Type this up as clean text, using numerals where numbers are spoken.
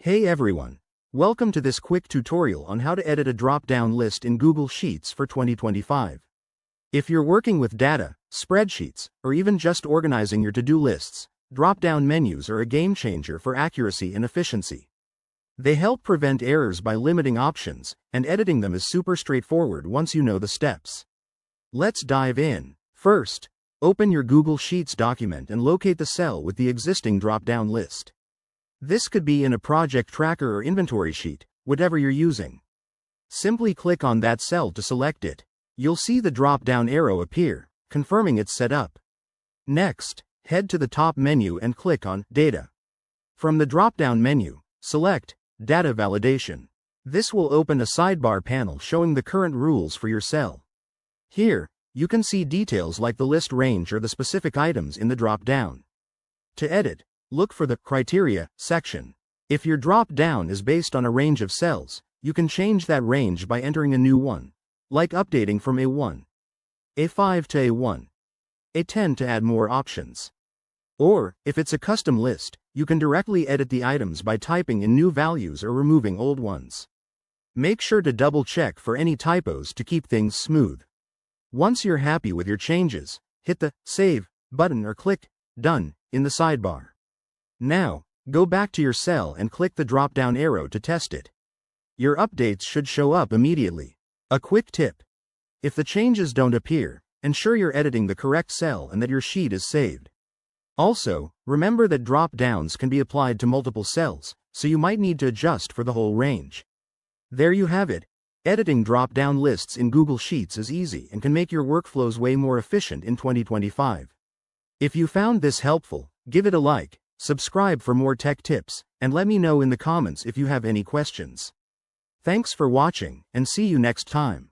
Hey everyone! Welcome to this quick tutorial on how to edit a drop-down list in Google Sheets for 2025. If you're working with data, spreadsheets, or even just organizing your to-do lists, drop-down menus are a game changer for accuracy and efficiency. They help prevent errors by limiting options, and editing them is super straightforward once you know the steps. Let's dive in. First, open your Google Sheets document and locate the cell with the existing drop-down list. This could be in a project tracker or inventory sheet, whatever you're using. Simply click on that cell to select it. You'll see the drop-down arrow appear, confirming it's set up. Next, head to the top menu and click on Data. From the drop-down menu, select Data Validation. This will open a sidebar panel showing the current rules for your cell. Here, you can see details like the list range or the specific items in the drop-down. To edit, look for the Criteria section. If your drop-down is based on a range of cells, you can change that range by entering a new one, like updating from A1, A5 to A1, A10 to add more options. Or, if it's a custom list, you can directly edit the items by typing in new values or removing old ones. Make sure to double-check for any typos to keep things smooth. Once you're happy with your changes, hit the Save button or click Done in the sidebar. Now, go back to your cell and click the drop-down arrow to test it. Your updates should show up immediately. A quick tip: if the changes don't appear, ensure you're editing the correct cell and that your sheet is saved. Also, remember that drop-downs can be applied to multiple cells, so you might need to adjust for the whole range. There you have it. Editing drop-down lists in Google Sheets is easy and can make your workflows way more efficient in 2025. If you found this helpful, give it a like. Subscribe for more tech tips, and let me know in the comments if you have any questions. Thanks for watching, and see you next time.